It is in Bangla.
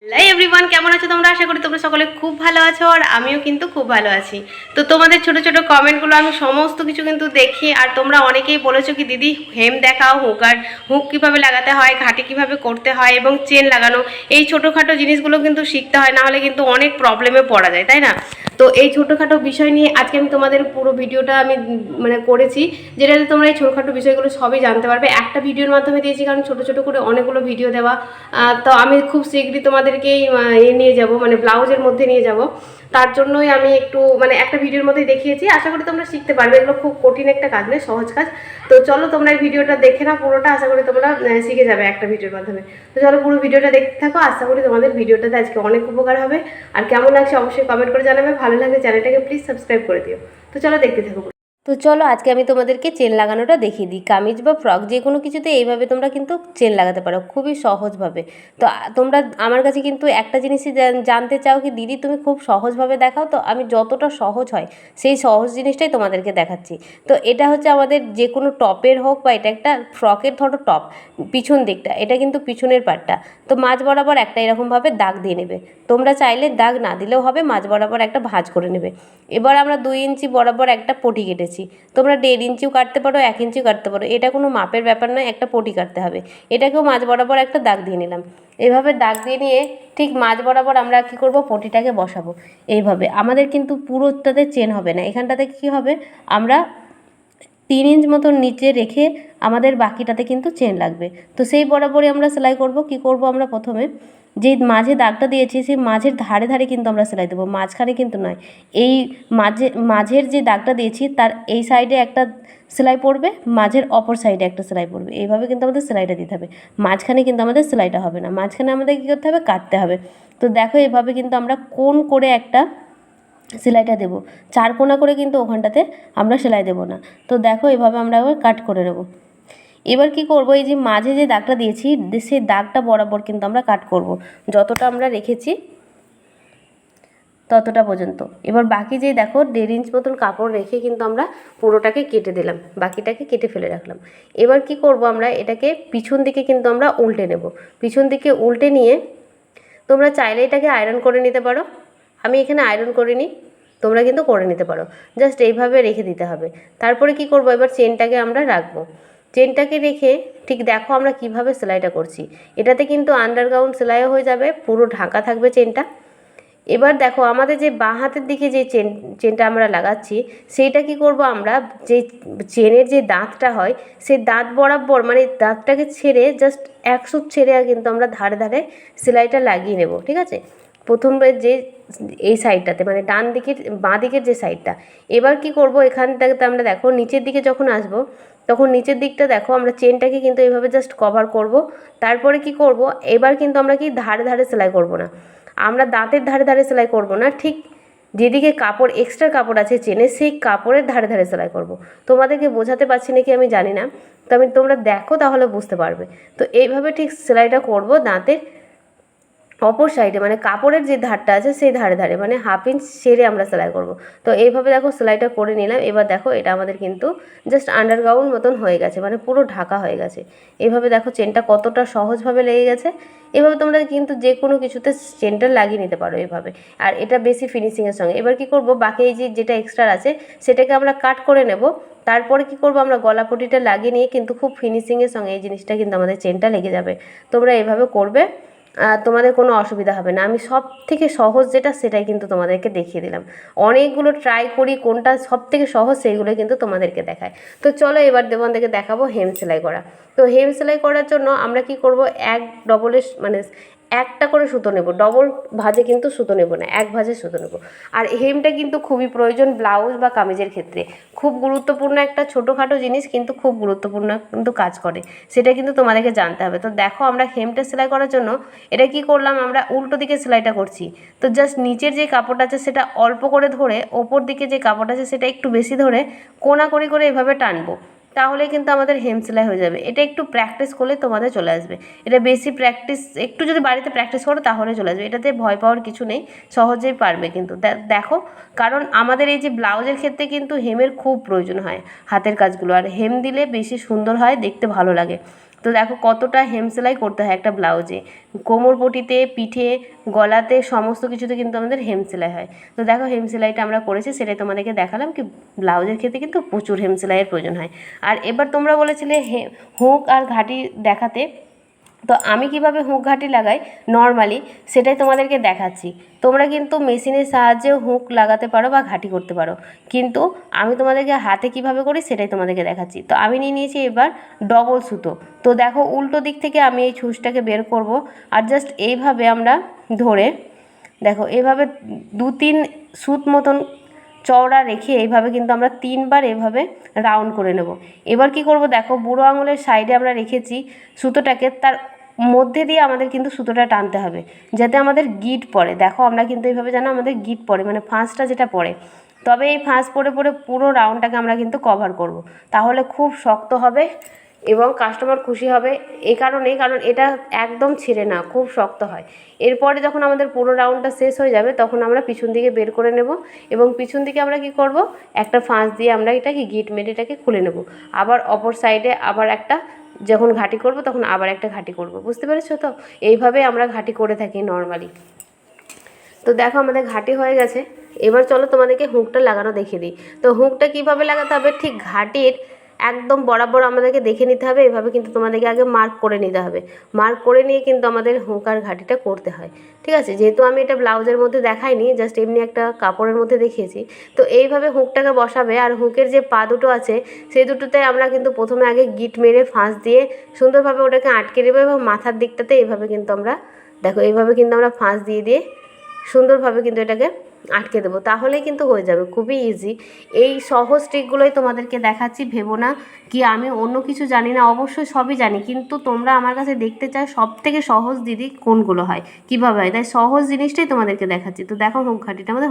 হ্যালো এভরিওয়ান, কেমন আছো তোমরা? আশা করি তোমরা সকলে খুব ভালো আছো আর আমিও কিন্তু খুব ভালো আছি। তো তোমাদের ছোট ছোট কমেন্টগুলো আমি সমস্ত কিছু কিন্তু দেখি, আর তোমরা অনেকেই বলেছো কি দিদি হেম দেখাও, হুক কীভাবে লাগাতে হয়, ঘাটি কীভাবে করতে হয় এবং চেন লাগানো, এই ছোটোখাটো জিনিসগুলো কিন্তু শিখতে হয়, নাহলে কিন্তু অনেক প্রবলেমে পড়া যায়, তাই না? তো এই ছোটোখাটো বিষয় নিয়ে আজকে আমি তোমাদের পুরো ভিডিওটা আমি মানে করেছি, যেটাতে তোমরা এই ছোটোখাটো বিষয়গুলো সবই জানতে পারবে। একটা ভিডিওর মাধ্যমে দিয়েছি, কারণ ছোটো ছোটো করে অনেকগুলো ভিডিও দেওয়া। তো আমি খুব শীঘ্রই তোমাদেরকেই নিয়ে যাব, মানে ব্লাউজের মধ্যে নিয়ে যাব। তার জন্যই আমি একটু মানে একটা ভিডিওর মধ্যেই দেখিয়েছি। আশা করি তোমরা শিখতে পারবে, এগুলো খুব কঠিন একটা কাজ নয়, সহজ কাজ। তো চলো তোমরা এই ভিডিওটা দেখে না পুরোটা, আশা করি তোমরা শিখে যাবে একটা ভিডিওর মাধ্যমে। তো চলো পুরো ভিডিওটা দেখতে থাকো, আশা করি তোমাদের ভিডিওটাতে আজকে অনেক উপকার হবে। আর কেমন লাগছে অবশ্যই কমেন্ট করে জানাবে, ভালো লাগলে চ্যানেলটাকে প্লিজ সাবস্ক্রাইব করে দিও। তো চলো দেখতে থাকো। তো চলো আজকে আমি তোমাদেরকে চেন লাগানোটা দেখিয়ে দিই। কামিজ বা ফ্রক যে কোনো কিছুতে এইভাবে তোমরা কিন্তু চেন লাগাতে পারো খুবই সহজভাবে। তো তোমরা আমার কাছে কিন্তু একটা জিনিসই জানতে চাও কি দিদি তুমি খুব সহজভাবে দেখাও, তো আমি যতটা সহজ হয় সেই সহজ জিনিসটাই তোমাদেরকে দেখাচ্ছি। তো এটা হচ্ছে আমাদের যে কোনো টপের হোক, বা এটা একটা ফ্রকের ধরো টপ, পিছন দিকটা এটা কিন্তু পিছনের পার্টটা। তো মাঝ বরাবর একটা এরকমভাবে দাগ দিয়ে নেবে। তোমরা চাইলে দাগ না দিলেও হবে, মাঝ বরাবর একটা ভাঁজ করে নেবে। এবার আমরা 2 ইঞ্চি বরাবর একটা পটি কেটেছি। তোমরা 1.5 ইঞ্চিও কাটতে পারো, 1 ইঞ্চিও কাটতে পারো, এটা কোনো মাপের ব্যাপার নয়, একটা পটি কাটতে হবে। এটাকেও মাঝ বরাবর একটা দাগ দিয়ে নিলাম। এভাবে দাগ দিয়ে নিয়ে ঠিক মাঝ বরাবর আমরা কী করব, পটিটাকে বসাবো। এইভাবে আমাদের কিন্তু পুরোটাতে চেন হবে না, এখানটাতে কী হবে, আমরা 3 ইঞ্চ মতো নিচে রেখে আমাদের বাকিটাতে কিন্তু চেন লাগবে। তো সেই বরাবরই আমরা সেলাই করব। কি করব, আমরা প্রথমে যে মাঝে দাগটা দিয়েছি সেই মাঝের ধারে ধারে কিন্তু আমরা সেলাই দেবো, মাঝখানে কিন্তু নয়। এই মাঝের যে দাগটা দিয়েছি তার এই সাইডে একটা সেলাই পড়বে, মাঝের অপর সাইডে একটা সেলাই পড়বে। এইভাবে কিন্তু আমাদের সেলাইটা দিতে হবে, মাঝখানে কিন্তু আমাদের সেলাইটা হবে না, মাঝখানে আমাদের কী করতে হবে, কাটতে হবে। তো দেখো এভাবে কিন্তু আমরা কোণ করে একটা সেলাইটা দেবো, 4 কোণা করে কিন্তু ওখানটাতে আমরা সেলাই দেবো না। তো দেখো এভাবে আমরা আবার কাট করে নেব। এবার কি করব, এই যে মাঝে যে দাগটা দিয়েছি সেই দাগটা বরাবর কিন্তু আমরা কাট করব, যতটা আমরা রেখেছি ততটা পর্যন্ত। এবার বাকি যে দেখো 1.5 ইঞ্চ মতন কাপড় রেখে কিন্তু আমরা পুরোটাকে কেটে দিলাম, বাকিটাকে কেটে ফেলে রাখলাম। এবার কি করব, আমরা এটাকে পিছন দিকে কিন্তু আমরা উল্টে নেব। পিছন দিকে উল্টে নিয়ে তোমরা চাইলে এটাকে আয়রন করে নিতে পারো, আমি এখানে আয়রন করিনি, তোমরা কিন্তু করে নিতে পারো। জাস্ট এইভাবে রেখে দিতে হবে। তারপরে কি করব, এবার চেনটাকে আমরা রাখবো। চেনটাকে রেখে ঠিক দেখো আমরা কিভাবে সেলাইটা করছি। এটাতে কিন্তু আন্ডারগ্রাউন্ড সেলাইও হয়ে যাবে, পুরো ঢাকা থাকবে চেনটা। এবার দেখো আমাদের যে বাঁ হাতের দিকে যে চেনটা আমরা লাগাচ্ছি, সেইটা কি করব, আমরা যে চেনের যে দাঁতটা হয় সেই দাঁত বরাবর, মানে দাঁতটাকে ছেড়ে জাস্ট 1 সুত ছেড়ে কিন্তু আমরা ধারে ধারে সেলাইটা লাগিয়ে নেব, ঠিক আছে? প্রথমে যে এই সাইডটাতে, মানে ডান দিকের বাঁ দিকের যে সাইডটা। এবার কি করব, এখানটাতে আমরা দেখো নিচের দিকে যখন আসব তখন নিচের দিকটা দেখো আমরা চেনটাকে কিন্তু এইভাবে জাস্ট কভার করব। তারপরে কি করব, এবার কিন্তু আমরা কি ধারে ধারে সেলাই করব না, আমরা দাঁতের ধারে ধারে সেলাই করব না, ঠিক যেদিকে কাপড় এক্সট্রা কাপড় আছে চেনের সেই কাপড়ের ধারে ধারে সেলাই করব। তোমাদেরকে বোঝাতে পারছি নাকি আমি জানি না, তো তোমরা দেখো তাহলে বুঝতে পারবে। তো এইভাবে ঠিক সেলাইটা করব দাঁতের অপর সাইডে, মানে কাপড়ের যে ধারটা আছে সেই ধারে ধারে, মানে 1/2 ইঞ্চ ছেড়ে আমরা সেলাই করব। তো এইভাবে দেখো সেলাইটা করে নিলাম। এবার দেখো এটা আমাদের কিন্তু জাস্ট আন্ডারগ্রাউন্ড মতন হয়ে গেছে, মানে পুরো ঢাকা হয়ে গেছে। এইভাবে দেখো চেনটা কতটা সহজভাবে লেগে গেছে। এভাবে তোমরা কিন্তু যে কোনো কিছুতে চেনটা লাগিয়ে নিতে পারো এভাবে, আর এটা বেশি ফিনিশিংয়ের সঙ্গে। এবার কি করব, বাকি এই যেটা এক্সট্রা আছে সেটাকে আমরা কাট করে নেব। তারপরে কি করব, আমরা গলাপটিটা লাগিয়ে নিয়ে কিন্তু খুব ফিনিশিংয়ের সঙ্গে এই জিনিসটা কিন্তু আমাদের চেনটা লেগে যাবে। তোমরা এভাবে করবে, তোমাদের কোনো অসুবিধা হবে না। আমি সব থেকে সহজ যেটা সেটাই কিন্তু তোমাদেরকে দেখিয়ে দিলাম। অনেকগুলো ট্রাই করি কোনটা সব থেকে সহজ সেইগুলো কিন্তু তোমাদেরকে দেখায়। তো চলো এবার তোমাদেরকে দেখাবো হেম সেলাই করা। তো হেম সেলাই করার জন্য আমরা কি করব, এক ডবলের মানে একটা করে সুতো নেব, ডবল ভাঁজে কিন্তু সুতো নেব না, এক ভাঁজে সুতো নেব। আর হেমটা কিন্তু খুবই প্রয়োজন ব্লাউজ বা কামিজের ক্ষেত্রে, খুব গুরুত্বপূর্ণ একটা ছোটোখাটো জিনিস, কিন্তু খুব গুরুত্বপূর্ণ কিন্তু কাজ করে, সেটা কিন্তু তোমাদেরকে জানতে হবে। তো দেখো আমরা হেমটা সেলাই করার জন্য এটা কি করলাম, আমরা উল্টো দিকে সেলাইটা করছি। তো জাস্ট নিচের যে কাপড়টা আছে সেটা অল্প করে ধরে, ওপর দিকে যে কাপড়টা আছে সেটা একটু বেশি ধরে কোনা করে করে এভাবে টানবো, তাহলে কিন্তু আমাদের হেম সেলাই হয়ে যাবে। এটা একটু প্র্যাকটিস করলে তোমাদের চলে আসবে। এটা বেশি প্র্যাকটিস, একটু যদি বাড়িতে প্র্যাকটিস করো তাহলে চলে আসবে, এটাতে ভয় পাওয়ার কিছু নেই, সহজেই পারবে কিন্তু। দেখো, কারণ আমাদের এই যে ব্লাউজের ক্ষেত্রে কিন্তু হেমের খুব প্রয়োজন হয় হাতের কাজগুলো, আর হেম দিলে বেশি সুন্দর হয়, দেখতে ভালো লাগে। তো দেখো কতটা হেম সেলাই করতে হয় একটা ব্লাউজে, কোমর পটিতে, পিঠে, গলাতে, সমস্ত কিছুতে কিন্তু আমাদের হেম সেলাই হয়। তো দেখো হেম সেলাইটা আমরা করেছি, সেটাই তোমাদেরকে দেখালাম কি ব্লাউজের ক্ষেত্রে কিন্তু প্রচুর হেম সেলাইয়ের প্রয়োজন হয়। আর এবার তোমরা বলেছিলে হুক আর ঘাটি দেখাতে, তো আমি কিভাবে হুক ঘাটি লাগাই নর্মালি সেটাই তোমাদেরকে দেখাচ্ছি। তোমরা কিন্তু মেশিনের সাহায্যেও হুক লাগাতে পারো বা ঘাটি করতে পারো, কিন্তু আমি তোমাদেরকে হাতে কিভাবে করি সেটাই তোমাদেরকে দেখাচ্ছি। তো আমি নিয়ে নিয়েছি এবার ডবল সুতো। তো দেখো উল্টো দিক থেকে আমি এই ছুঁচটাকে বের করব, আর জাস্ট এইভাবে আমরা ধরে, দেখো এইভাবে 2-3 সুত মতন চওড়া রেখে এইভাবে কিন্তু আমরা 3বার এভাবে রাউন্ড করে নেব। এবার কি করব, দেখো বুড়ো আঙুলের সাইডে আমরা রেখেছি সুতোটাকে, তার মধ্যে দিয়ে আমাদের কিন্তু সুতোটা টানতে হবে যাতে আমাদের গিট পড়ে। দেখো আমরা কিন্তু এইভাবে যেন আমাদের গিট পড়ে, মানে ফাঁসটা যেটা পড়ে, তবে এই ফাঁস পড়ে পড়ে পুরো রাউন্ডটাকে আমরা কিন্তু কভার করব, তাহলে খুব শক্ত হবে এবং কাস্টমার খুশি হবে। এই কারণেই, কারণ এটা একদম ছিঁড়ে না, খুব শক্ত হয়। এরপরে যখন আমাদের পুরো রাউন্ডটা শেষ হয়ে যাবে তখন আমরা পিছন দিকে বের করে নেব, এবং পিছন দিকে আমরা কি করব, একটা ফাঁস দিয়ে আমরা এটাকে গিট মেরে এটাকে খুলে নেব। আবার অপর সাইডে আবার একটা, যখন ঘাটি করব তখন আবার একটা ঘাটি করব, বুঝতে পেরেছো তো? এইভাবে আমরা ঘাটি করে থাকি নর্মালি। তো দেখো আমাদের ঘাটি হয়ে গেছে। এবার চলো তোমাদেরকে হুকটা লাগানো দেখিয়ে দিই। তো হুকটা কীভাবে লাগাতে হবে, ঠিক ঘাটির একদম বরাবর আমাদেরকে দেখে নিতে হবে। এভাবে কিন্তু তোমাদেরকে আগে মার্ক করে নিতে হবে, মার্ক করে নিয়ে কিন্তু আমাদের হুক আর ঘাটিটা করতে হয়, ঠিক আছে? যেহেতু আমি এটা ব্লাউজের মধ্যে দেখাইনি, জাস্ট এমনি একটা কাপড়ের মধ্যে দেখিয়েছি। তো এইভাবে হুকটাকে বসাবে, আর হুকের যে পা দুটো আছে সেই দুটোতে আমরা কিন্তু প্রথমে আগে গিট মেরে ফাঁস দিয়ে সুন্দরভাবে ওটাকে আটকে দেবো, এবং মাথার দিকটাতে এইভাবে কিন্তু আমরা, দেখো এইভাবে কিন্তু আমরা ফাঁস দিয়ে দিয়ে সুন্দরভাবে কিন্তু এটাকে আটকে দেবো, তাহলেই কিন্তু হয়ে যাবে, খুবই ইজি। এই সহজ ট্রিকগুলোই তোমাদেরকে দেখাচ্ছি, ভেবো না কি আমি অন্য কিছু জানি না, অবশ্যই সবই জানি, কিন্তু তোমরা আমার কাছে দেখতে চাও সব থেকে সহজ দিদি কোনগুলো হয়, কীভাবে হয়, তাই সহজ জিনিসটাই তোমাদেরকে দেখাচ্ছি। তো দেখো হুক ঘাটিটা আমাদের